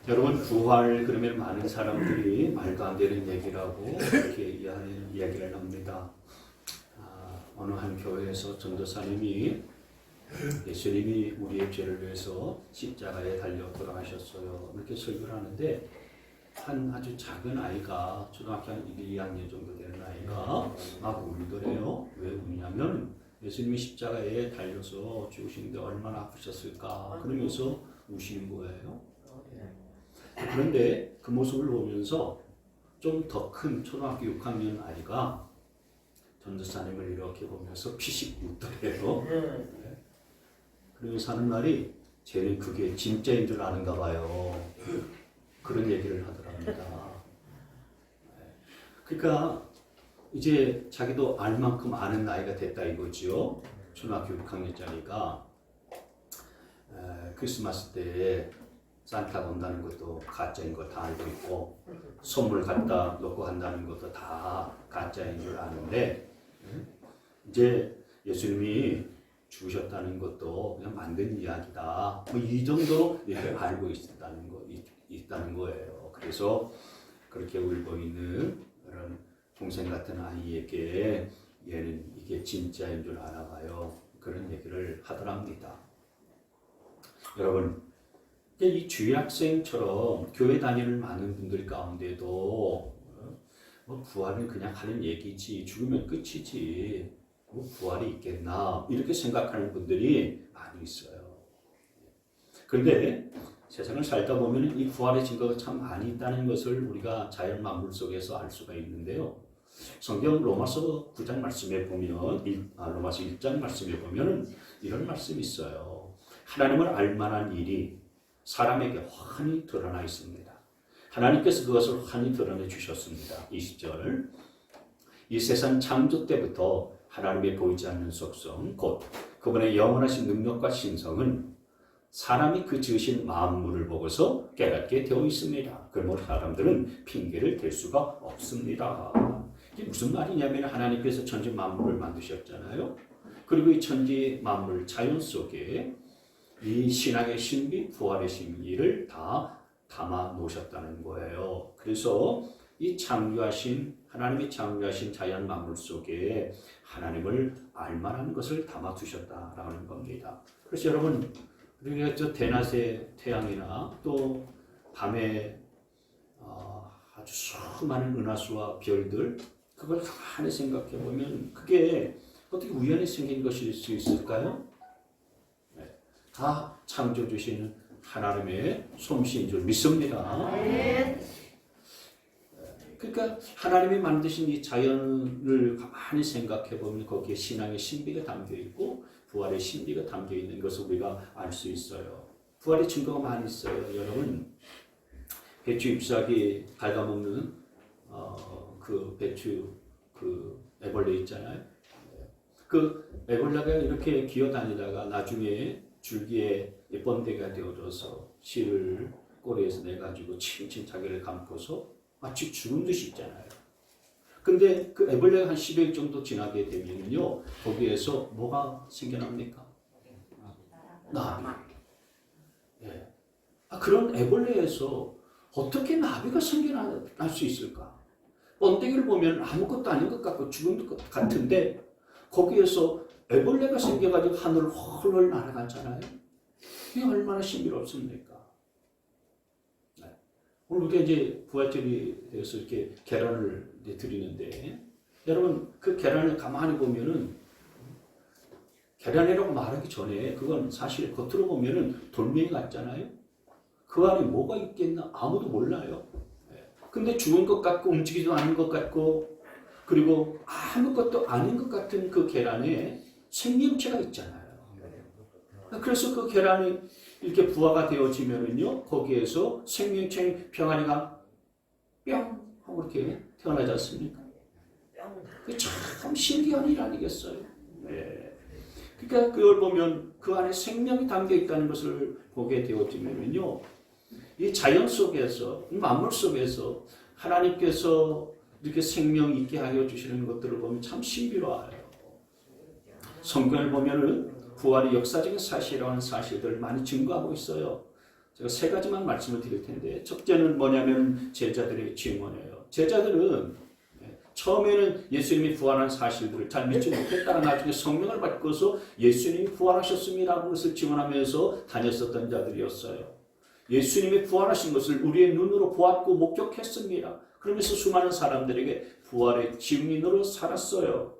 여러분 부활 그러면 많은 사람들이 말도 안 되는 얘기라고 이렇게 이야기를 합니다. 어느 한 교회에서 전도사님이 예수님이 우리의 죄를 위해서 십자가에 달려 돌아가셨어요. 이렇게 설교를 하는데 한 아주 작은 아이가 초등학교 한 1, 2학년 정도 되는 아이가 막 울더래요. 왜 우냐면 예수님이 십자가에 달려서 죽으시는데 얼마나 아프셨을까 그러면서 우시는 거예요. 그런데 그 모습을 보면서 좀 더 큰 초등학교 6학년 아이가 전도사님을 이렇게 보면서 피식 웃더래요. 그러면서 하는 말이 쟤는 그게 진짜인 줄 아는가 봐요. 그런 얘기를 하더랍니다. 그러니까 이제 자기도 알 만큼 아는 나이가 됐다 이거죠. 초등학교 6학년짜리가 크리스마스 때에 산타가 온다는 것도 가짜인 거 다 알고 있고 선물 갖다 놓고 한다는 것도 다 가짜인 줄 아는데 이제 예수님이 죽으셨다는 것도 그냥 만든 이야기다. 뭐 이 정도로 알고 있다는 거예요. 그래서 그렇게 울고 있는 그런 동생 같은 아이에게 얘는 이게 진짜인 줄 알아봐요. 그런 얘기를 하더랍니다. 여러분, 이 주일학생처럼 교회 다니는 많은 분들 가운데도 뭐 부활은 그냥 하는 얘기지, 죽으면 끝이지, 뭐 부활이 있겠나 이렇게 생각하는 분들이 많이 있어요. 그런데 세상을 살다 보면 이 부활의 증거가 참 많이 있다는 것을 우리가 자연 만물 속에서 알 수가 있는데요. 성경 로마서 9장 말씀에 보면 로마서 1장 말씀에 보면 이런 말씀이 있어요. 하나님을 알 만한 일이 사람에게 환히 드러나 있습니다. 하나님께서 그것을 환히 드러내 주셨습니다. 20절 이 세상 창조 때부터 하나님의 보이지 않는 속성 곧 그분의 영원하신 능력과 신성은 사람이 그 지으신 만물을 보고서 깨닫게 되어 있습니다. 그러므로 사람들은 핑계를 댈 수가 없습니다. 이게 무슨 말이냐면 하나님께서 천지 만물을 만드셨잖아요. 그리고 이 천지 만물 자연 속에 이 신앙의 신비, 부활의 신비를 다 담아 놓으셨다는 거예요. 그래서 이 하나님이 창조하신 자연 만물 속에 하나님을 알만한 것을 담아 두셨다라는 겁니다. 그래서 여러분, 우리가 저 대낮의 태양이나 또 밤에 아주 수많은 은하수와 별들, 그걸 가만히 생각해 보면 그게 어떻게 우연히 생긴 것일 수 있을까요? 다 창조 주시는 하나님의 솜씨인 줄 믿습니다. 그러니까 하나님이 만드신 이 자연을 가만히 생각해 보면 거기에 신앙의 신비가 담겨 있고 부활의 신비가 담겨 있는 것을 우리가 알 수 있어요. 부활의 증거가 많이 있어요. 여러분, 배추 잎사귀 갉아먹는 그 배추 그 애벌레 있잖아요. 그 애벌레가 이렇게 기어다니다가 나중에 줄기에 번데가 되어져서 실을 꼬리에서 내가지고 칭칭 자기를 감고서 마치 죽은 듯이 있잖아요. 근데 그 애벌레가 한 10일 정도 지나게 되면요, 거기에서 뭐가 생겨납니까? 나비. 예. 그런 애벌레에서 어떻게 나비가 생겨날 수 있을까? 번데기를 보면 아무것도 아닌 것 같고 죽은 것 같은데 거기에서 애벌레가 생겨가지고 하늘을 헐헐 날아가잖아요. 이게 얼마나 신비롭습니까? 네. 오늘 우리가 이제 부활절에 대해서 이렇게 계란을 드리는데, 여러분 그 계란을 가만히 보면은 계란이라고 말하기 전에 그건 사실 겉으로 보면은 돌멩이 같잖아요. 그 안에 뭐가 있겠나 아무도 몰라요. 네. 근데 죽은 것 같고 움직이지도 않은 것 같고 그리고 아무것도 아닌 것 같은 그 계란에 생명체가 있잖아요. 그래서 그 계란이 이렇게 부화가 되어지면은요, 거기에서 생명체 병아리가 뿅 하고 이렇게 태어나지 않습니까? 그게 참 신기한 일 아니겠어요? 네. 그러니까 그걸 보면 그 안에 생명이 담겨 있다는 것을 보게 되어지면은요, 이 자연 속에서, 만물 속에서 하나님께서 이렇게 생명 있게 하여 주시는 것들을 보면 참 신비로워요. 성경을 보면은 부활이 역사적인 사실이라는 사실들을 많이 증거하고 있어요. 제가 세 가지만 말씀을 드릴 텐데, 첫째는 뭐냐면 제자들의 증언이에요. 제자들은 처음에는 예수님이 부활한 사실들을 잘 믿지 못했다가 나중에 성령을 받고서 예수님이 부활하셨습니다라는 것을 증언하면서 다녔었던 자들이었어요. 예수님이 부활하신 것을 우리의 눈으로 보았고 목격했습니다. 그러면서 수많은 사람들에게 부활의 증인으로 살았어요.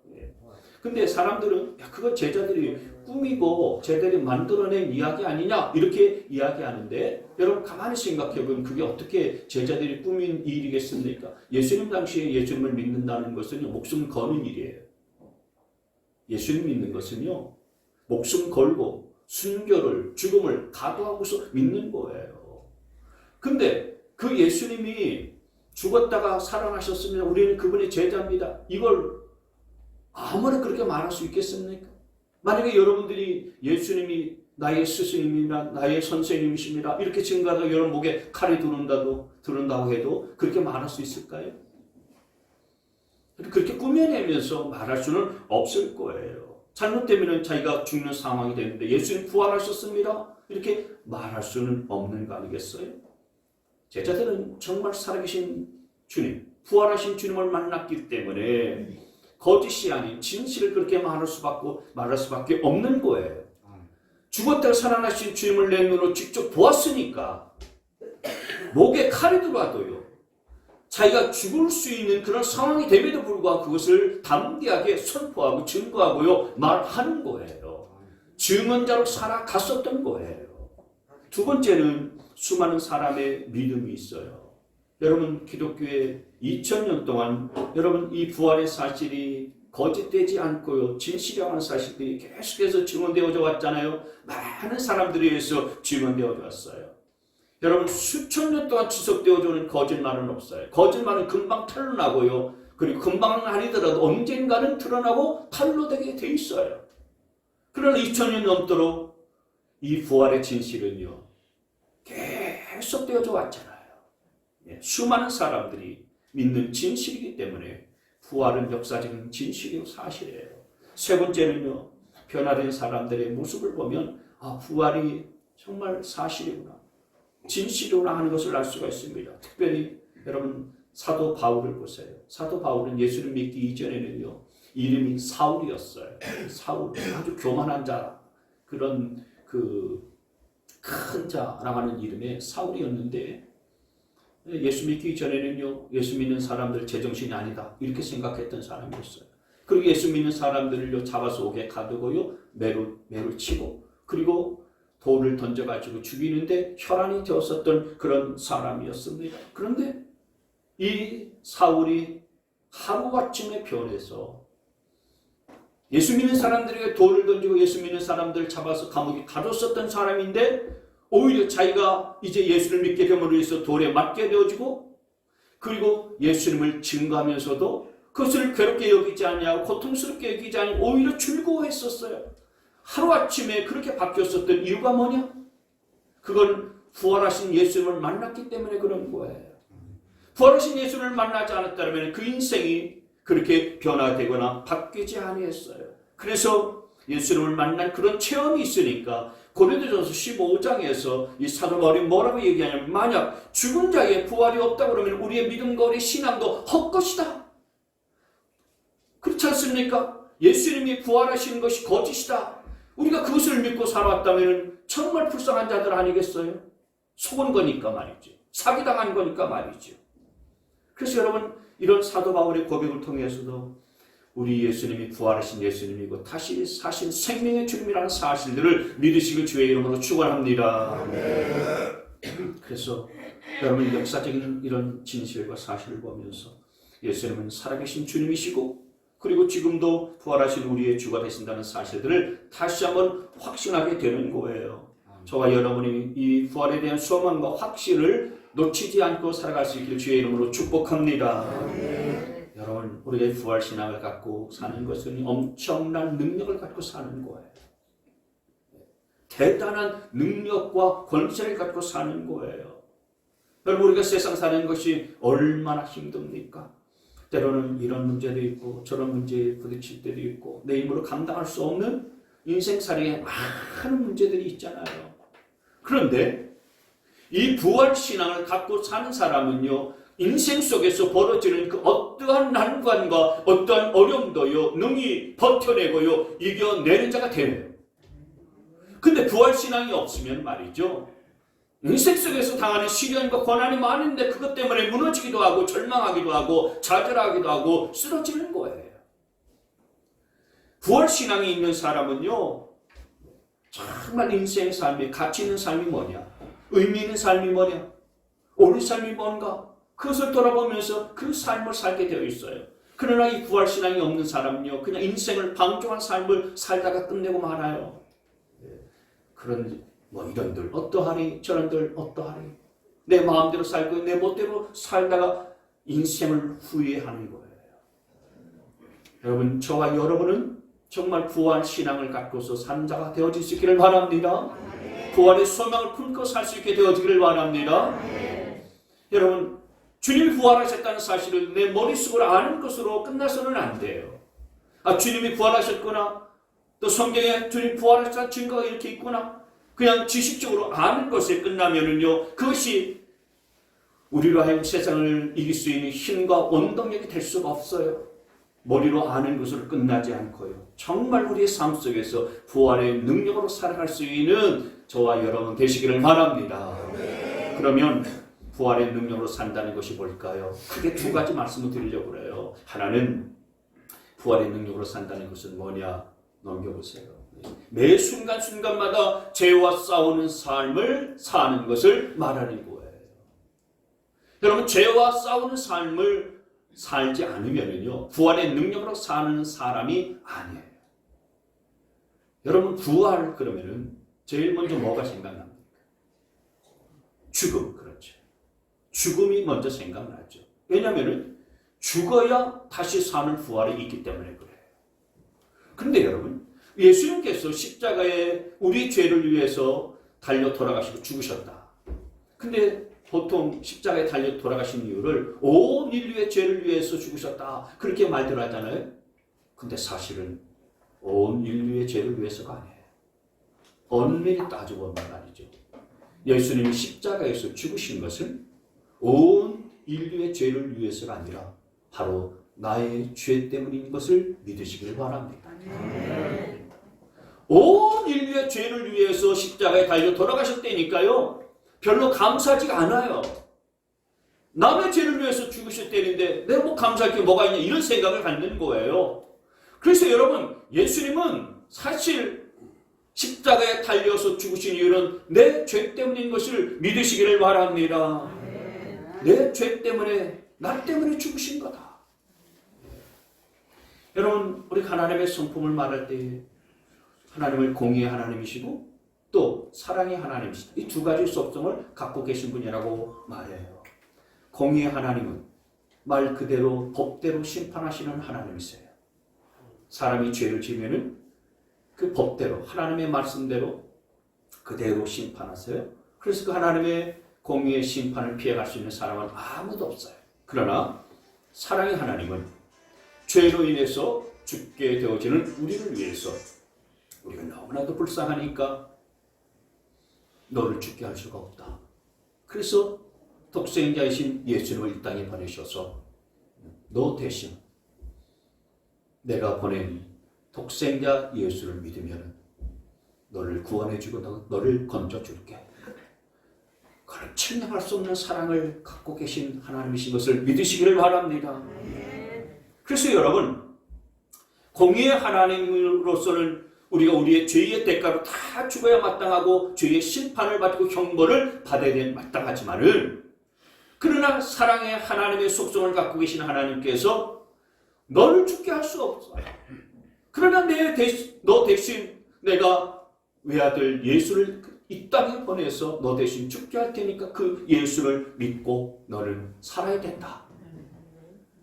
근데 사람들은 그건 제자들이 꾸미고 제자들이 만들어낸 이야기 아니냐 이렇게 이야기하는데, 여러분 가만히 생각해보면 그게 어떻게 제자들이 꾸민 일이겠습니까? 예수님 당시에 예수님을 믿는다는 것은 목숨 거는 일이에요. 예수님 믿는 것은요, 목숨 걸고 순교를, 죽음을 각오하고서 믿는 거예요. 근데 그 예수님이 죽었다가 살아나셨으면 우리는 그분의 제자입니다, 이걸 아무나 그렇게 말할 수 있겠습니까? 만약에 여러분들이 예수님이 나의 스승님이나 나의 선생님이십니다 이렇게 증거하다가 여러분 목에 칼이 들어온다고 해도 그렇게 말할 수 있을까요? 그렇게 꾸며내면서 말할 수는 없을 거예요. 잘못되면 자기가 죽는 상황이 되는데 예수님 부활하셨습니다 이렇게 말할 수는 없는 거 아니겠어요? 제자들은 정말 살아계신 주님, 부활하신 주님을 만났기 때문에 거짓이 아닌 진실을 그렇게 말할 수밖에 없는 거예요. 죽었다가 살아나신 주님을 내 눈으로 직접 보았으니까 목에 칼이 들어와도요, 자기가 죽을 수 있는 그런 상황이 됨에도 불구하고 그것을 담대하게 선포하고 증거하고요 말하는 거예요. 증언자로 살아갔었던 거예요. 두 번째는 수많은 사람의 믿음이 있어요. 여러분 기독교에 2000년 동안 여러분 이 부활의 사실이 거짓되지 않고요 진실이라는 사실들이 계속해서 증언되어져 왔잖아요. 많은 사람들에 의해서 증언되어져 왔어요. 여러분 수천 년 동안 지속되어져 오는 거짓말은 없어요. 거짓말은 금방 탄로나고요, 그리고 금방은 아니더라도 언젠가는 드러나고 탄로되게 돼 있어요. 그러나 2000년 넘도록 이 부활의 진실은요 계속되어져 왔잖아요. 수많은 사람들이 믿는 진실이기 때문에 부활은 역사적인 진실이고 사실이에요. 세 번째는요, 변화된 사람들의 모습을 보면 부활이 정말 사실이구나, 진실이구나 하는 것을 알 수가 있습니다. 특별히 여러분 사도 바울을 보세요. 사도 바울은 예수를 믿기 이전에는요 이름이 사울이었어요. 사울, 아주 교만한 자, 그런 큰 자라고 하는 이름의 사울이었는데, 예수 믿기 전에는요 예수 믿는 사람들 제정신이 아니다 이렇게 생각했던 사람이었어요. 그리고 예수 믿는 사람들을 잡아서 옥에 가두고요 매를 치고 그리고 돌을 던져가지고 죽이는데 혈안이 되었었던 그런 사람이었습니다. 그런데 이 사울이 하루아침에 변해서 예수 믿는 사람들에게 돌을 던지고 예수 믿는 사람들을 잡아서 감옥에 가뒀었던 사람인데, 오히려 자기가 이제 예수를 믿게 됨으로 해서 돌에 맞게 되어지고, 그리고 예수님을 증거하면서도 그것을 괴롭게 여기지 아니하고 고통스럽게 여기지 아니하고 오히려 즐거워했었어요. 하루아침에 그렇게 바뀌었었던 이유가 뭐냐? 그건 부활하신 예수님을 만났기 때문에 그런 거예요. 부활하신 예수님을 만나지 않았다면 그 인생이 그렇게 변화되거나 바뀌지 아니했어요. 그래서 예수님을 만난 그런 체험이 있으니까 고린도전서 15장에서 이 사도 바울이 뭐라고 얘기하냐면, 만약 죽은 자의 부활이 없다 그러면 우리의 믿음과 우리의 신앙도 헛것이다. 그렇지 않습니까? 예수님이 부활하신 것이 거짓이다. 우리가 그것을 믿고 살아왔다면 정말 불쌍한 자들 아니겠어요? 속은 거니까 말이죠. 사기당한 거니까 말이죠. 그래서 여러분 이런 사도 바울의 고백을 통해서도 우리 예수님이 부활하신 예수님이고 다시 사신 생명의 주님이라는 사실들을 믿으시길 주의 이름으로 축원합니다. 그래서 여러분 역사적인 이런 진실과 사실을 보면서 예수님은 살아계신 주님이시고 그리고 지금도 부활하신 우리의 주가 되신다는 사실들을 다시 한번 확신하게 되는 거예요. 저와 여러분이 이 부활에 대한 소망과 확신을 놓치지 않고 살아갈 수 있기를 주의 이름으로 축복합니다. 여러분 우리의 부활신앙을 갖고 사는 것은 엄청난 능력을 갖고 사는 거예요. 대단한 능력과 권세를 갖고 사는 거예요. 여러분 우리가 세상 사는 것이 얼마나 힘듭니까? 때로는 이런 문제도 있고 저런 문제에 부딪힐 때도 있고 내 힘으로 감당할 수 없는 인생살이에 많은 문제들이 있잖아요. 그런데 이 부활신앙을 갖고 사는 사람은요, 인생 속에서 벌어지는 그 어떠한 난관과 어떠한 어려움도요, 능히 버텨내고요, 이겨내는 자가 되네요. 근데 부활신앙이 없으면 말이죠, 인생 속에서 당하는 시련과 고난이 많은데 그것 때문에 무너지기도 하고 절망하기도 하고 좌절하기도 하고 쓰러지는 거예요. 부활신앙이 있는 사람은요, 정말 인생의 삶이, 가치 있는 삶이 뭐냐, 의미 있는 삶이 뭐냐, 옳은 삶이 뭔가, 그것을 돌아보면서 그 삶을 살게 되어 있어요. 그러나 이 부활신앙이 없는 사람은요, 그냥 인생을 방종한 삶을 살다가 끝내고 말아요. 그런 이런들 어떠하리, 저런들 어떠하리, 내 마음대로 살고 내 멋대로 살다가 인생을 후회하는 거예요. 여러분, 저와 여러분은 정말 부활신앙을 갖고서 사는 자가 되어질 수 있기를 바랍니다. 부활의 소망을 품고 살 수 있게 되어지기를 바랍니다. 여러분, 주님이 부활하셨다는 사실을 내 머릿속으로 아는 것으로 끝나서는 안 돼요. 주님이 부활하셨구나, 또 성경에 주님 부활하셨다는 증거가 이렇게 있구나, 그냥 지식적으로 아는 것에 끝나면은요, 그것이 우리로 하여금 세상을 이길 수 있는 힘과 원동력이 될 수가 없어요. 머리로 아는 것으로 끝나지 않고요, 정말 우리의 삶 속에서 부활의 능력으로 살아갈 수 있는 저와 여러분 되시기를 바랍니다. 그러면 부활의 능력으로 산다는 것이 뭘까요? 크게 두 가지 말씀을 드리려고 그래요. 하나는 부활의 능력으로 산다는 것은 뭐냐? 넘겨보세요. 매 순간순간마다 죄와 싸우는 삶을 사는 것을 말하는 거예요. 여러분, 죄와 싸우는 삶을 살지 않으면요, 부활의 능력으로 사는 사람이 아니에요. 여러분, 부활 그러면은 제일 먼저 뭐가 생각납니까? 죽음, 그렇죠. 죽음이 먼저 생각나죠. 왜냐하면 죽어야 다시 사는 부활이 있기 때문에 그래요. 근데 여러분, 예수님께서 십자가에 우리 죄를 위해서 달려 돌아가시고 죽으셨다. 근데 보통 십자가에 달려 돌아가신 이유를 온 인류의 죄를 위해서 죽으셨다, 그렇게 말들 하잖아요. 근데 사실은 온 인류의 죄를 위해서가 아니에요. 엄밀히 따져보면 말이죠, 예수님이 십자가에서 죽으신 것은 온 인류의 죄를 위해서가 아니라 바로 나의 죄 때문인 것을 믿으시길 바랍니다. 온 인류의 죄를 위해서 십자가에 달려 돌아가셨다니까요. 별로 감사하지가 않아요. 남의 죄를 위해서 죽으셨다는데 내가 감사할 게 뭐가 있냐, 이런 생각을 갖는 거예요. 그래서 여러분, 예수님은 사실 십자가에 달려서 죽으신 이유는 내 죄 때문인 것을 믿으시기를 바랍니다. 내 죄 때문에, 나 때문에 죽으신 거다. 여러분, 우리 하나님의 성품을 말할 때 하나님을 공의의 하나님이시고 또 사랑의 하나님이시다, 이 두 가지 속성을 갖고 계신 분이라고 말해요. 공의의 하나님은 말 그대로 법대로 심판하시는 하나님이세요. 사람이 죄를 지으면은 그 법대로, 하나님의 말씀대로 그대로 심판하세요. 그래서 그 하나님의 공의의 심판을 피해갈 수 있는 사람은 아무도 없어요. 그러나 사랑의 하나님은 죄로 인해서 죽게 되어지는 우리를 위해서, 우리가 너무나도 불쌍하니까 너를 죽게 할 수가 없다, 그래서 독생자이신 예수님을 이 땅에 보내셔서 너 대신 내가 보낸 독생자 예수를 믿으면 너를 구원해주고 너를 건져줄게, 그런 측량할 수 없는 사랑을 갖고 계신 하나님이신 것을 믿으시기를 바랍니다. 그래서 여러분, 공의의 하나님으로서는 우리가 우리의 죄의 대가로 다 죽어야 마땅하고 죄의 심판을 받고 형벌을 받아야 되는 마땅하지만은, 그러나 사랑의 하나님의 속성을 갖고 계신 하나님께서 너를 죽게 할 수 없어요. 그러나 너 대신 내가 외아들 예수를 이 땅에 보내서 너 대신 죽게 할 테니까 그 예수를 믿고 너는 살아야 된다.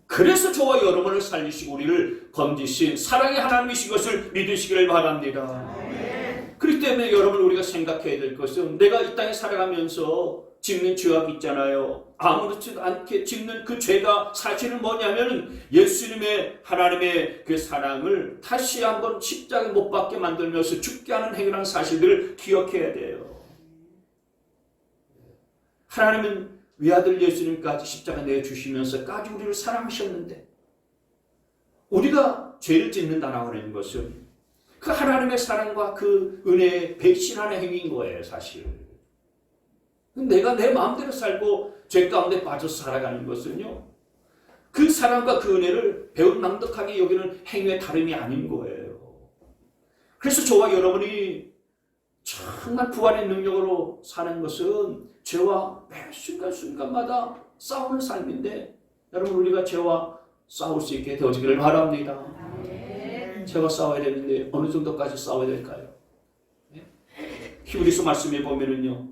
그래서 저와 여러분을 살리시고 우리를 건지신 사랑의 하나님이신 것을 믿으시기를 바랍니다. 그렇기 때문에 여러분, 우리가 생각해야 될 것은 내가 이 땅에 살아가면서 짓는 죄악이 있잖아요. 아무렇지도 않게 짓는 그 죄가 사실은 뭐냐면 예수님의 하나님의 그 사랑을 다시 한번 십자가에 못 박게 만들면서 죽게 하는 행위라는 사실들을 기억해야 돼요. 하나님은 외아들 예수님까지 십자가 내주시면서까지 우리를 사랑하셨는데 우리가 죄를 짓는다라고 하는 것은 그 하나님의 사랑과 그 은혜에 배신하는 행위인 거예요, 사실. 내가 내 마음대로 살고 죄 가운데 빠져서 살아가는 것은요, 그 사랑과 그 은혜를 배은망덕하게 여기는 행위의 다름이 아닌 거예요. 그래서 저와 여러분이 정말 부활의 능력으로 사는 것은 죄와 매 순간순간마다 싸우는 삶인데, 여러분 우리가 죄와 싸울 수 있게 되어지기를 바랍니다. 죄와 싸워야 되는데 어느 정도까지 싸워야 될까요? 히브리서 말씀에 보면은요,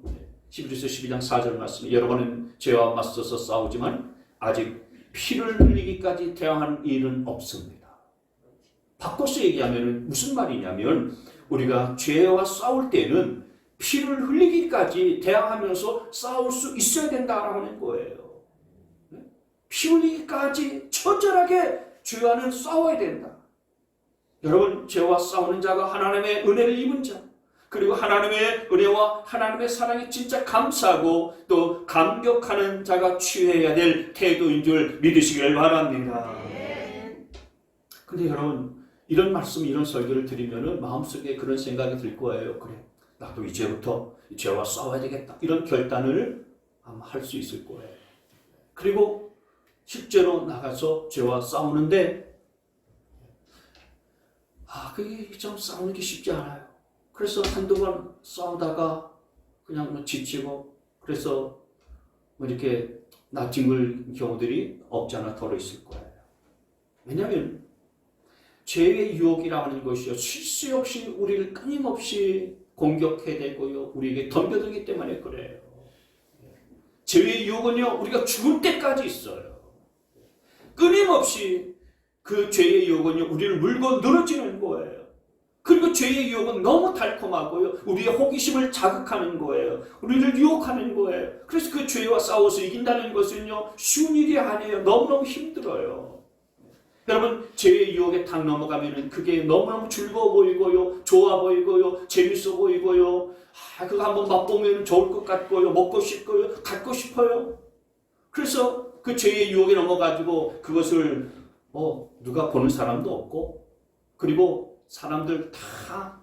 히브리서 12장 4절 말씀에 여러분은 죄와 맞서서 싸우지만 아직 피를 흘리기까지 대항하는 일은 없습니다. 바꿔서 얘기하면 무슨 말이냐면 우리가 죄와 싸울 때는 피를 흘리기까지 대항하면서 싸울 수 있어야 된다라고 하는 거예요. 피 흘리기까지 처절하게 죄와는 싸워야 된다. 여러분, 죄와 싸우는 자가 하나님의 은혜를 입은 자, 그리고 하나님의 은혜와 하나님의 사랑이 진짜 감사하고 또 감격하는 자가 취해야 될 태도인 줄 믿으시기를 바랍니다. 근데 여러분, 이런 말씀, 이런 설교를 들으면 마음속에 그런 생각이 들 거예요. 그래, 나도 이제부터 죄와 싸워야 되겠다. 이런 결단을 아마 할 수 있을 거예요. 그리고 실제로 나가서 죄와 싸우는데 그게 좀 싸우는 게 쉽지 않아요. 그래서 한두 번 싸우다가 그냥 지치고, 그래서 이렇게 나뒹굴 경우들이 없지 않아 덜어 있을 거예요. 왜냐하면 죄의 유혹이라고 하는 것이요, 쉴 새 없이 우리를 끊임없이 공격해대고요, 우리에게 덤벼들기 때문에 그래요. 죄의 유혹은요, 우리가 죽을 때까지 있어요. 끊임없이 그 죄의 유혹은요, 우리를 물고 늘어지는 거예요. 그리고 죄의 유혹은 너무 달콤하고요, 우리의 호기심을 자극하는 거예요. 우리를 유혹하는 거예요. 그래서 그 죄와 싸워서 이긴다는 것은요, 쉬운 일이 아니에요. 너무너무 힘들어요. 여러분, 죄의 유혹에 탁 넘어가면은 그게 너무너무 즐거워 보이고요, 좋아 보이고요, 재밌어 보이고요, 그거 한번 맛보면 좋을 것 같고요, 먹고 싶고요, 갖고 싶어요. 그래서 그 죄의 유혹에 넘어가지고 그것을 누가 보는 사람도 없고, 그리고 사람들 다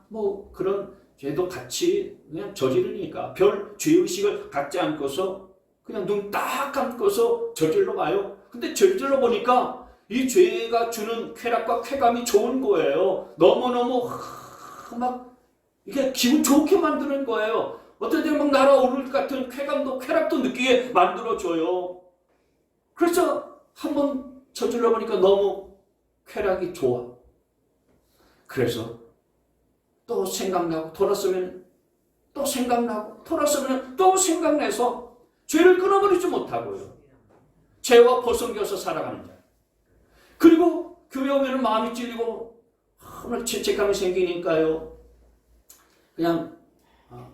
그런 죄도 같이 그냥 저지르니까 별 죄의식을 갖지 않고서 그냥 눈 딱 감고서 저질러 봐요. 근데 저질러 보니까 이 죄가 주는 쾌락과 쾌감이 좋은 거예요. 너무너무 막 이게 기분 좋게 만드는 거예요. 어떤 때는 막 날아오를 것 같은 쾌락도 느끼게 만들어줘요. 그래서 한번 저질러 보니까 너무 쾌락이 좋아. 그래서 또 생각나고 돌았으면 또 생각나고 돌았으면 또 생각내서 죄를 끊어버리지 못하고요, 죄와 벗어겨서 살아가는 자. 그리고 교회 오면 마음이 찔리고 오늘 죄책감이 생기니까요, 그냥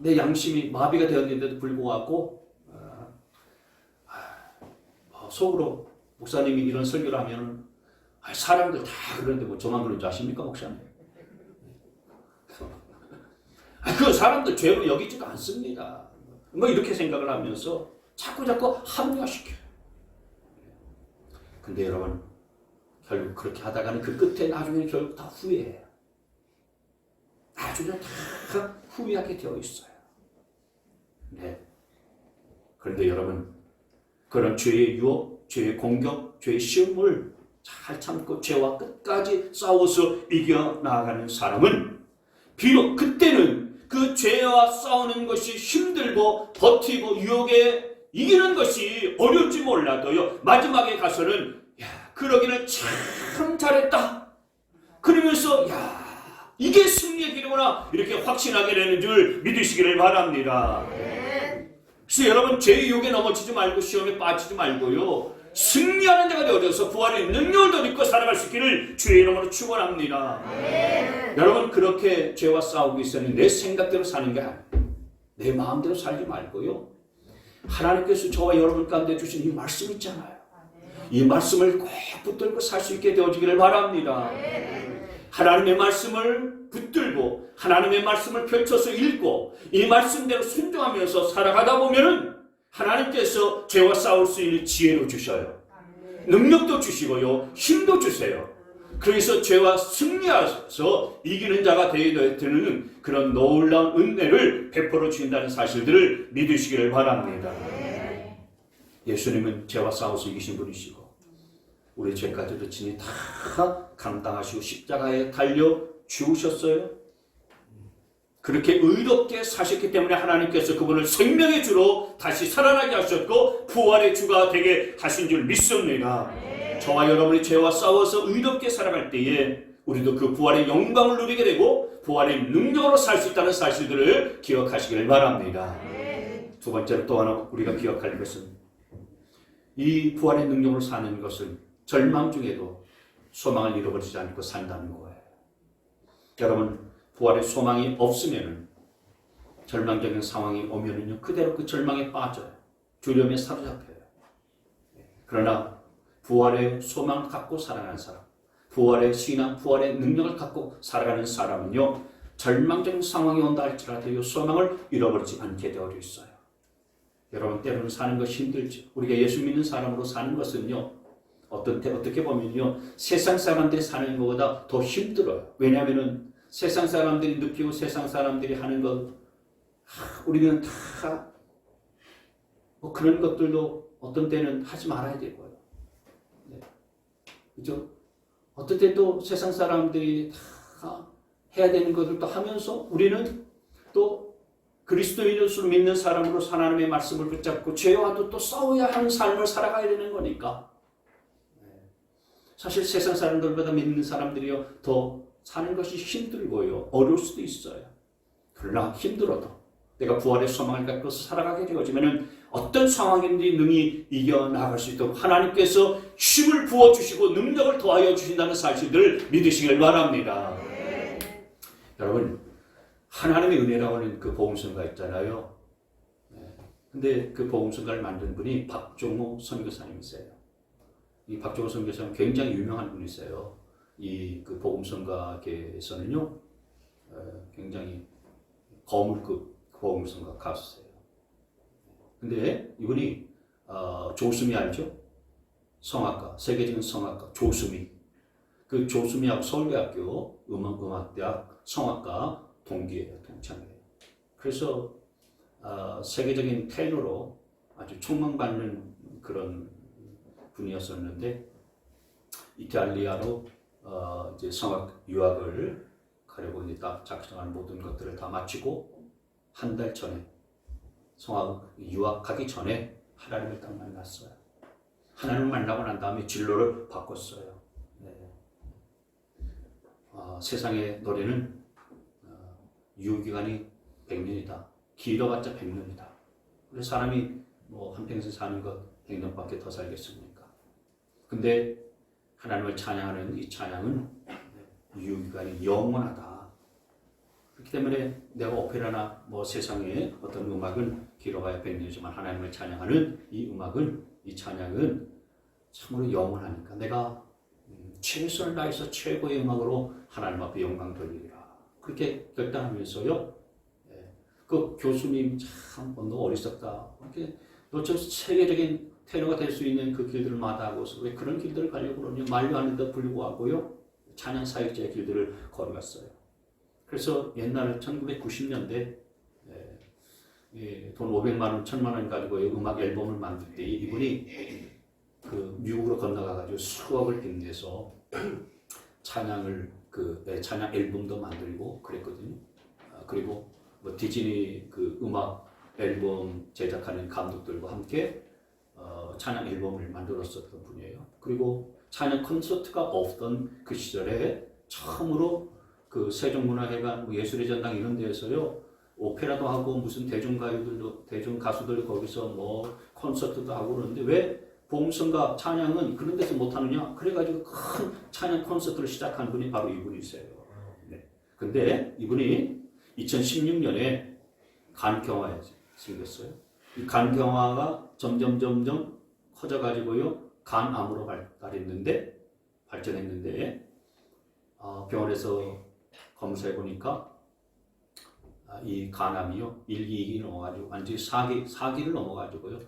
내 양심이 마비가 되었는데도 불구하고 속으로 목사님이 이런 설교를 하면 사람들 다 그런데 뭐 저만 그런 줄 아십니까, 목사님? 그 사람들 죄로 여기지도 않습니다. 이렇게 생각을 하면서 자꾸 합리화시켜요. 근데 여러분, 결국 그렇게 하다가는 그 끝에 나중에 결국 다 후회해요. 나중에 다 후회하게 되어 있어요. 네. 그런데 여러분, 그런 죄의 유혹, 죄의 공격, 죄의 시험을 잘 참고 죄와 끝까지 싸워서 이겨나가는 사람은 비록 그때는 그 죄와 싸우는 것이 힘들고 버티고 유혹에 이기는 것이 어려울지 몰라도요, 마지막에 가서는 그러기는 참 잘했다, 그러면서 이게 승리의 길이구나, 이렇게 확신하게 되는 줄 믿으시기를 바랍니다. 그래서 여러분, 죄의 유혹에 넘어지지 말고 시험에 빠지지 말고요, 승리하는 자가 되어져서 부활의 능력을 더 믿고 살아갈 수 있기를 주의 이름으로 축원합니다. 여러분, 그렇게 죄와 싸우고 있었는데 내 생각대로 사는 게 아니에요. 내 마음대로 살지 말고요, 하나님께서 저와 여러분 가운데 주신 이 말씀 있잖아요. 이 말씀을 꼭 붙들고 살 수 있게 되어지기를 바랍니다. 하나님의 말씀을 붙들고 하나님의 말씀을 펼쳐서 읽고 이 말씀대로 순종하면서 살아가다 보면은 하나님께서 죄와 싸울 수 있는 지혜로 주셔요. 능력도 주시고요. 힘도 주세요. 그래서 죄와 승리하셔서 이기는 자가 되는 그런 놀라운 은혜를 베풀어 주신다는 사실들을 믿으시기를 바랍니다. 예수님은 죄와 싸워서 이기신 분이시고 우리 죄까지도 친히 다 감당하시고 십자가에 달려 죽으셨어요. 그렇게 의롭게 사셨기 때문에 하나님께서 그분을 생명의 주로 다시 살아나게 하셨고 부활의 주가 되게 하신 줄 믿습니다. 저와 여러분이 죄와 싸워서 의롭게 살아갈 때에 우리도 그 부활의 영광을 누리게 되고 부활의 능력으로 살 수 있다는 사실들을 기억하시길 바랍니다. 두 번째로 또 하나 우리가 기억할 것은 이 부활의 능력으로 사는 것은 절망 중에도 소망을 잃어버리지 않고 산다는 거예요. 여러분 부활의 소망이 없으면 절망적인 상황이 오면은요 그대로 그 절망에 빠져요. 두려움에 사로잡혀요. 그러나 부활의 소망을 갖고 살아가는 사람, 부활의 신앙, 부활의 능력을 갖고 살아가는 사람은요 절망적인 상황이 온다 할지라도 소망을 잃어버리지 않게 되어 있어요. 여러분 때로는 사는 것이 힘들죠. 우리가 예수 믿는 사람으로 사는 것은요 어떻게 보면요 세상 사람들이 사는 것보다 더 힘들어요. 왜냐하면은 세상 사람들이 느끼고 세상 사람들이 하는 것 우리는 다 뭐 그런 것들도 어떤 때는 하지 말아야 되고요. 네. 그죠? 어떤 때도 세상 사람들이 다 해야 되는 것들도 하면서 우리는 또 그리스도인을 믿는 사람으로 하나님의 말씀을 붙잡고 죄와도 또 싸워야 하는 삶을 살아가야 되는 거니까. 네. 사실 세상 사람들보다 믿는 사람들이요 더 사는 것이 힘들고요. 어려울 수도 있어요. 그러나 힘들어도 내가 부활의 소망을 갖고 살아가게 되어지면 어떤 상황인지 능히 이겨나갈 수 있도록 하나님께서 힘을 부어주시고 능력을 더하여 주신다는 사실들을 믿으시길 바랍니다. 여러분 하나님의 은혜라고 하는 그 복음성가 있잖아요. 근데 그 복음성가를 만든 분이 박종호 선교사님이세요. 이 박종호 선교사님 굉장히 유명한 분이세요. 이 그 복음성가계에서는요 굉장히 거물급 복음성가 가수세요. 근데 이분이 조수미 알죠? 성악가, 세계적인 성악가 조수미. 그 조수미하고 서울대학교 음악대학 성악가 동기예요, 동창이에요. 그래서 세계적인 테너로 아주 촉망받는 그런 분이었었는데 이탈리아로 이제 성악 유학을 가려고 이제 딱 작정한 모든 것들을 다 마치고 한 달 전에 성악 유학 가기 전에 하나님을 딱 만났어요. 하나님을 만나고 난 다음에 진로를 바꿨어요. 네. 세상의 노래는 유효기간이 100년이다. 길어봤자 100년이다. 그래서 사람이 뭐 한평생 사는 것 100년밖에 더 살겠습니까? 근데 하나님을 찬양하는 이 찬양은 유효기간이 영원하다. 그렇기 때문에 내가 오페라나 뭐 세상의 어떤 음악은 길어봐야 100년이지만 하나님을 찬양하는 이 음악은, 이 찬양은 참으로 영원하니까 내가 최선을 다해서 최고의 음악으로 하나님 앞에 영광 돌리리라. 그렇게 결단하면서요. 그 교수님 참 너 어리석다. 이렇게 너처럼 세계적인 테너가 될 수 있는 그 길들을 마다하고서 왜 그런 길들을 가려고 그러냐. 만류하는데 불구하고요. 찬양 사역자의 길들을 걸어갔어요. 그래서 옛날 1990년대 돈 500만 원, 1000만 원 가지고 음악 앨범을 만들 때 이분이 그 미국으로 건너가가지고 수억을 빚내서 찬양을 찬양 앨범도 만들고 그랬거든요. 그리고 뭐 디즈니 그 음악 앨범 제작하는 감독들과 함께 찬양 앨범을 만들었었던 분이에요. 그리고 찬양 콘서트가 없던 그 시절에 처음으로 그 세종문화회관, 예술의 전당 이런 데에서요 오페라도 하고 무슨 대중가요들도 대중 가수들 거기서 뭐 콘서트도 하고 그러는데 왜 복음성가 찬양은 그런 데서 못 하느냐? 그래가지고 큰 찬양 콘서트를 시작한 분이 바로 이분이세요. 네. 근데 이분이 2016년에 간경화에 생겼어요. 이 간경화가 점점 커져가지고요 간암으로 발전했는데 병원에서 검사해 보니까 이 간암이요 1, 2기 넘어가지고 완전히 4기를 넘어가지고요.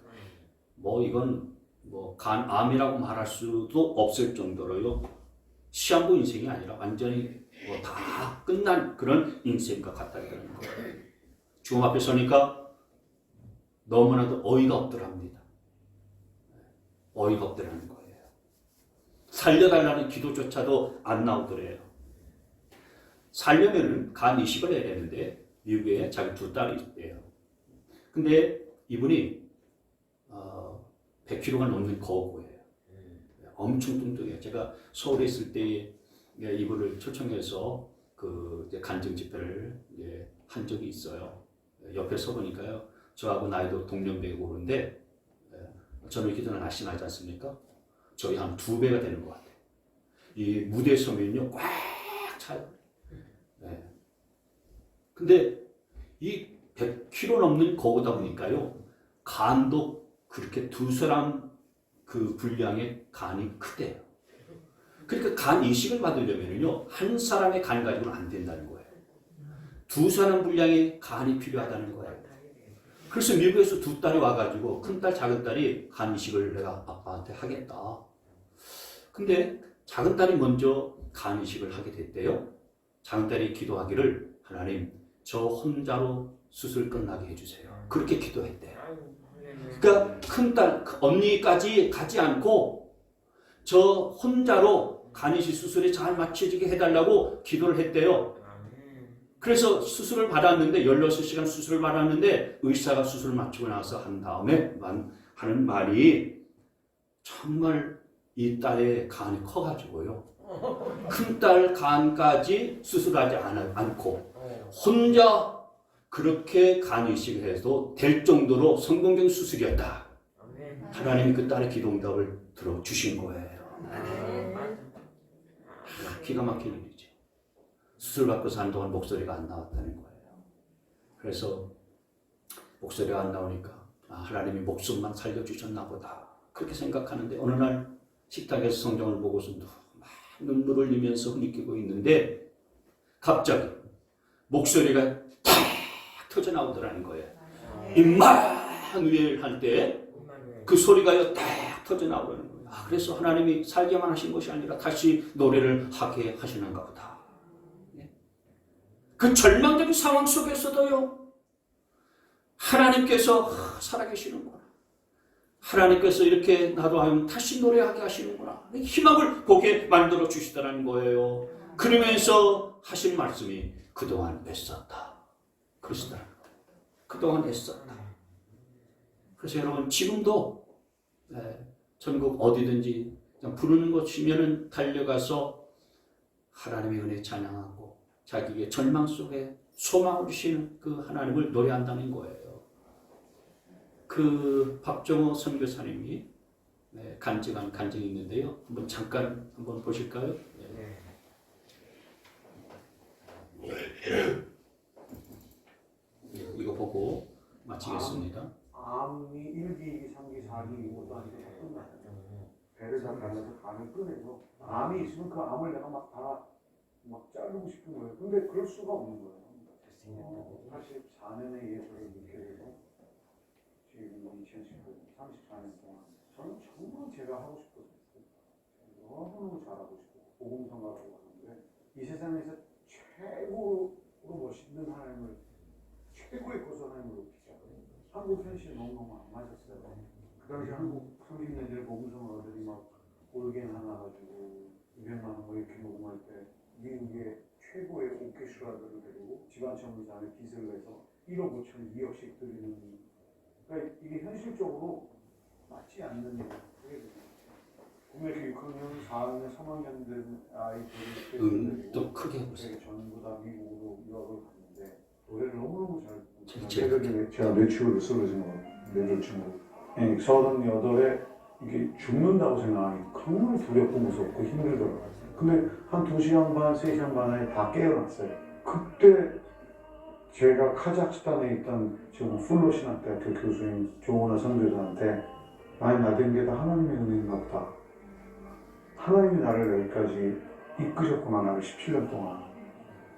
뭐 이건 뭐 간암이라고 말할 수도 없을 정도로요. 시한부 인생이 아니라 완전히 뭐 다 끝난 그런 인생과 같다는 거예요. 주님 앞에 서니까 너무나도 어이가 없더랍니다. 어이가 없더라는 거예요. 살려달라는 기도조차도 안 나오더래요. 살려면은 간 이식을 해야 되는데 미국에 자기 2딸이 있대요. 근데 이분이 100kg가 넘는 거구예요. 엄청 뚱뚱해요. 제가 서울에 있을 때 이분을 초청해서 그 간증 집회를 한 적이 있어요. 옆에 서 보니까요, 저하고 나이도 동년배고 그런데 저는 기도는 날씬하지 않습니까? 저희 한 2배가 되는 것 같아요. 이 무대에 서면요 꽉 차요. 근데 이 100kg 넘는 거구다 보니까요, 간도 그렇게 2사람 그 분량의 간이 크대요. 그러니까 간 이식을 받으려면요 한 사람의 간 가지고는 안 된다는 거예요. 2사람 분량의 간이 필요하다는 거예요. 그래서 미국에서 2딸이 와가지고 큰딸 작은딸이 간 이식을 내가 아빠한테 하겠다. 근데 작은딸이 먼저 간 이식을 하게 됐대요. 작은딸이 기도하기를 하나님 저 혼자로 수술 끝나게 해주세요. 그렇게 기도했대요. 그러니까 큰딸 언니까지 가지 않고 저 혼자로 간이식 수술이 잘 마쳐지게 해달라고 기도를 했대요. 그래서 수술을 받았는데 16시간 수술을 받았는데 의사가 수술을 마치고 나서 한 다음에 하는 말이 정말 이 딸의 간이 커가지고요. 큰딸 간까지 수술하지 않고 혼자 그렇게 간 이식을 해도 될 정도로 성공적인 수술이었다. 하나님이 그 딸의 기도 응답을 들어주신 거예요. 기가 막힌 일이죠. 수술 받고 사는 동안 목소리가 안 나왔다는 거예요. 그래서 목소리가 안 나오니까 하나님이 목숨만 살려주셨나 보다 그렇게 생각하는데 어느 날 식탁에서 성경을 보고서 막 눈물을 흘리면서 흐느끼고 있는데 갑자기 목소리가 탁 터져 나오더라는 거예요. 임마누엘 할 때 그 소리가 딱 터져 나오는 거예요. 그래서 하나님이 살게만 하신 것이 아니라 다시 노래를 하게 하시는가 보다. 그 절망적인 상황 속에서도요, 하나님께서 살아계시는구나. 하나님께서 이렇게 나도 하면 다시 노래하게 하시는구나. 희망을 보게 만들어 주시더라는 거예요. 그러면서 하신 말씀이 그동안 애썼다. 그러시더라는 거예요. 그동안 애썼다. 그래서 여러분 지금도 전국 어디든지 부르는 곳이면 달려가서 하나님의 은혜 찬양하고 자기의 절망 속에 소망을 주시는 그 하나님을 노래한다는 거예요. 그 박정호 선교사님이 간증한 간증이 있는데요. 한번 잠깐 한번 보실까요? 이거 보고 마치겠습니다. 암이 1기, 2기, 3기, 5도 아니고 다 끝났어요. 배를 다 갈라서 간을 꺼내서 암이 있으면 그 암을 내가 막 자르고 싶은 거예요. 근데 그럴 수가 없는 거예요. 84년에 예수를 믿게 되고 지금 2019년 34년 동안 저는 정말 제가 하고 싶었어요. 너무너무 잘하고 싶고 복음성가라고 하는데 이 세상에서 최고로 멋있는 하나님을 최고의 고소 하나님으로 비자거든요. 한국 현실이 너무너무 안 맞았어요. 그 당시 한국 30년째 복음성가들이 막 올겐 하나 가지고 200만 원 뭐 이렇게 녹음할 때 미국의 최고의 오케스트라들을 데리고 지방청구장에 빚을 내서 1억 5천 2억씩 드리는, 그러니까 이게 현실적으로 맞지 않는 일이에요. 국내에서 6학년, 4학년, 3학년 된 아이들을 또 크게 해보세요. 전부 다 미국으로 유학을 갔는데 노래를 너무너무 잘 부르고 제가 뇌 친구를 쓰러진 거, 뇌졸 친구 38에 이게 죽는다고 생각하니 정말 두렵고 무섭고 힘들더라고요. 근데 한 2시간 반, 3시간 반에 다 깨어났어요. 그때 제가 카자흐스탄에 있던 지금 플로신학대학교 교수인 조은하 선교사한테 아니 나된 게 다 하나님의 은혜인가 보다. 하나님이 나를 여기까지 이끄셨구나, 나를 17년 동안.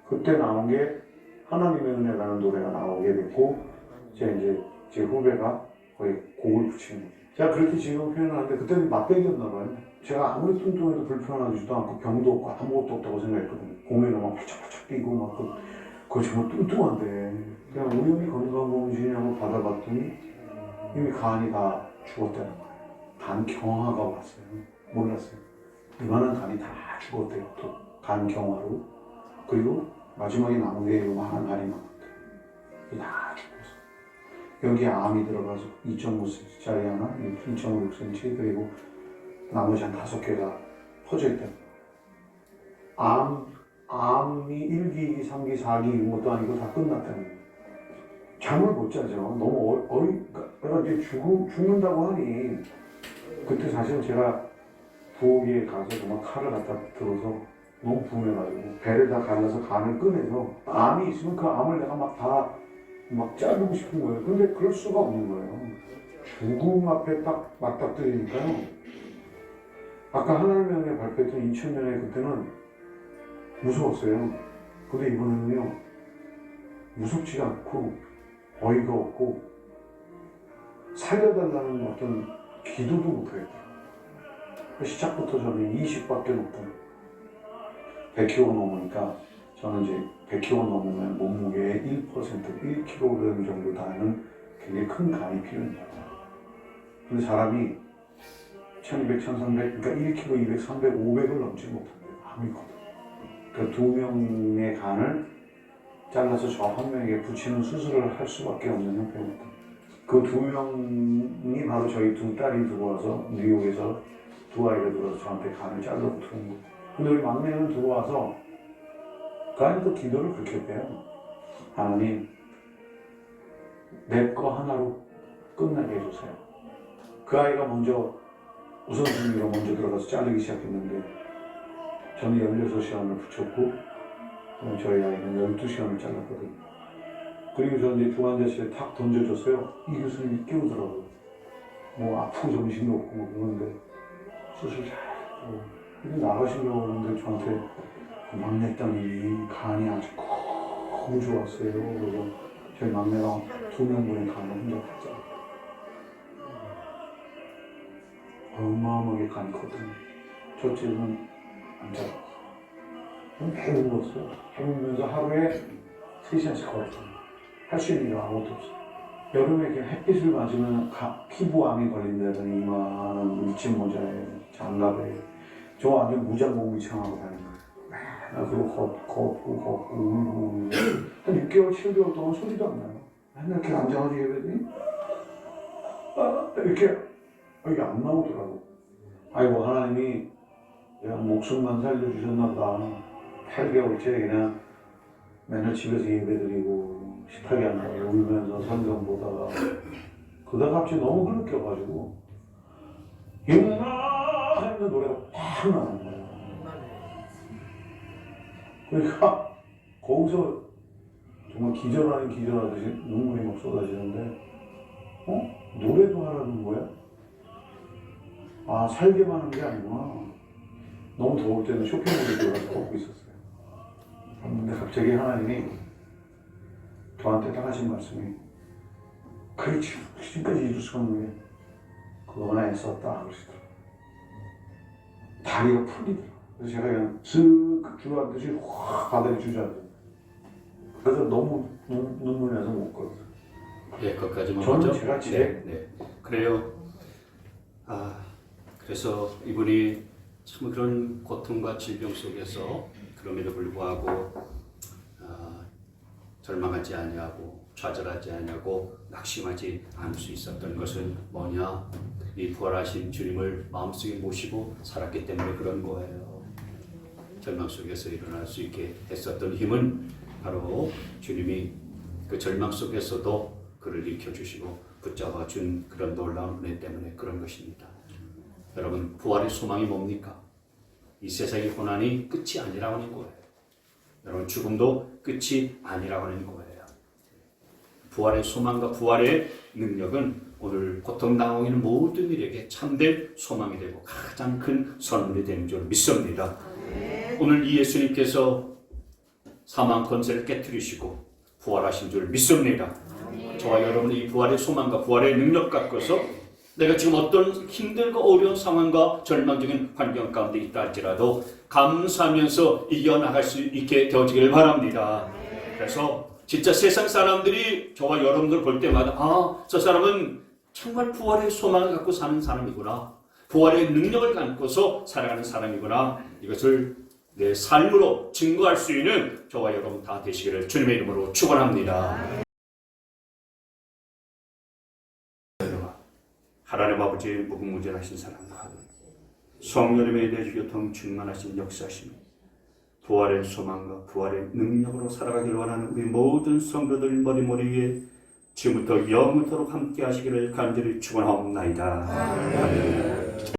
그때 나온 게 하나님의 은혜라는 노래가 나오게 됐고 이제 제 후배가 거의 곡을 붙이는 거죠. 제가 그렇게 지금 표현하는데 그때는 맛배기였나 봐요. 제가 아무리 뚱뚱해도 불편하지도 않고 병도 없고 아무것도 없다고 생각했거든요. 공연을 막 팔짝팔짝 뛰고 막 그거 정말 뚱뚱한데 그냥 우연히 건강검진하고 받아봤더니 이미 간이 다 죽었다는 거예요. 간경화가 왔어요. 몰랐어요. 이만한 간이 다 죽었대요. 또 간경화로. 그리고 마지막에 남은 게 요만한 간이 남았대요. 이게 다 죽었어. 여기에 암이 들어가서 2.5cm짜리 하나, 2.56cm 그리고 나머지 한 5개가 퍼져 있다. 암이 1기, 2기, 3기, 4기 이런 것도 아니고 다 끝났다는 거예요. 잠을 못 자죠. 너무 그러니까 이제 죽는다고 하니 그때 사실 제가 부엌에 가서 정말 칼을 갖다 들어서 너무 분해가지고 배를 다 갈라서 간을 꺼내서 암이 있으면 그 암을 내가 막 자르고 싶은 거예요. 근데 그럴 수가 없는 거예요. 죽음 앞에 딱 맞닥뜨리니까요. 아까 하나님의 은혜 발표했던 2000년에 그때는 무서웠어요. 근데 이번에는요 무섭지가 않고 어이가 없고 살려달라는 어떤 기도도 못하겠다. 시작부터 저는 20밖에 못해요. 100kg 넘으니까 저는 이제 100kg 넘으면 몸무게의 1%, 1kg 정도 되는 굉장히 큰 간이 필요합니다. 근데 사람이 1200, 1300, 그러니까 1kg, 200, 300, 500을 넘지 못한대요. 아무리 커도. 그 2명의 간을 잘라서 저 한 명에게 붙이는 수술을 할 수밖에 없는 형편입니다. 그 2명이 바로 저희 2딸이 들어와서 뉴욕에서 2아이가 들어와서 저한테 간을 잘라고 들어온 거예요. 근데 우리 막내는 들어와서 그 아이는 또 기도를 그렇게 했대요. 하나님, 내 거 하나로 끝나게 해주세요. 그 아이가 먼저 우선순위로 먼저 들어가서 자르기 시작했는데 저는 16시간을 붙였고 저희 아이는 12시간을 잘랐거든요. 그리고 저는 이제 중환자실에 탁 던져줬어요. 이 교수님이 깨우더라고요. 뭐 아프고 정신도 없고 뭐 그런데 수술 잘했고 근데 나가시려고 하는데 저한테 그 막내 딸이 간이 아주 너무 좋았어요. 그래서 저희 막내가 2명분의 간을 혼자 다 잘랐어요. 어마어마하게 간이 컸거든요. 첫째는 안 잘랐어요. 매일 울었어요. 울면서 하루에 3시간씩 걸었어요. 할 수 있는 게 아무것도 없어요. 여름에 그냥 햇빛을 맞으면 피부암이 걸린다더니 이만한 물집 모자에 장갑에 저 완전 무장공비창하고 다니는 거예요. 그리고 걷고 울고 한 6개월, 7개월 동안 소리도 안 나요. 맨날 이렇게 앉아가지고 이러더니 이렇게 이게 안 나오더라고. 아이고 하나님이 그냥 목숨만 살려주셨나 보다. 8개월째 그냥 맨날 집에서 예배드리고 식탁에 앉아서 울면서 성경 보다가 그러다가 갑자기 너무 흐느껴가지고 영나 하는 노래가 팍 나는 거예요. 그러니까 거기서 정말 기절 아닌 기절하듯이 눈물이 막 쏟아지는데 노래도 하라는 거야? 아 살게만 한 게 아니구나. 너무 더울 때는 쇼핑몰에 들어가서 걷고 있었어요. 근데 갑자기 하나님이 저한테 딱 하신 말씀이 그래 지금까지 이룰 수가 없는 게 그거나 애썼다 그러시더라고요. 다리가 풀리더라고요. 그래서 제가 그냥 슥 주저앉듯이 확 바닥에 주저앉아요. 그래서 너무 눈물이 나서 못 걸었어요. 네, 거기까지만 저는 먼저. 제가 집에 네. 그래요. 그래서 이분이 참 그런 고통과 질병 속에서 그럼에도 불구하고 절망하지 아니하고 좌절하지 아니하고 낙심하지 않을 수 있었던 것은 뭐냐? 이 부활하신 주님을 마음속에 모시고 살았기 때문에 그런 거예요. 절망 속에서 일어날 수 있게 했었던 힘은 바로 주님이 그 절망 속에서도 그를 일으켜주시고 붙잡아 준 그런 놀라운 은혜 때문에 그런 것입니다. 여러분, 부활의 소망이 뭡니까? 이 세상의 고난이 끝이 아니라고 하는 거예요. 여러분, 죽음도 끝이 아니라고 하는 거예요. 부활의 소망과 부활의 능력은 오늘 고통당하고 있는 모든 이에게 참된 소망이 되고 가장 큰 선물이 되는 줄 믿습니다. 오늘 이 예수님께서 사망 권세를 깨뜨리시고 부활하신 줄 믿습니다. 저와 여러분이 이 부활의 소망과 부활의 능력 갖고서 내가 지금 어떤 힘들고 어려운 상황과 절망적인 환경 가운데 있다 할지라도 감사하면서 이겨나갈 수 있게 되어지기를 바랍니다. 그래서 진짜 세상 사람들이 저와 여러분들 볼 때마다 저 사람은 정말 부활의 소망을 갖고 사는 사람이구나, 부활의 능력을 갖고서 살아가는 사람이구나, 이것을 내 삶으로 증거할 수 있는 저와 여러분 다 되시기를 주님의 이름으로 축원합니다. 하나님 아버지의 무궁무진하신 사랑과 성령님의 내주교통 충만하신 역사심이 부활의 소망과 부활의 능력으로 살아가길 원하는 우리 모든 성도들 머리머리 위에 지금부터 영원토록 함께 하시기를 간절히 축원하옵나이다. 아멘.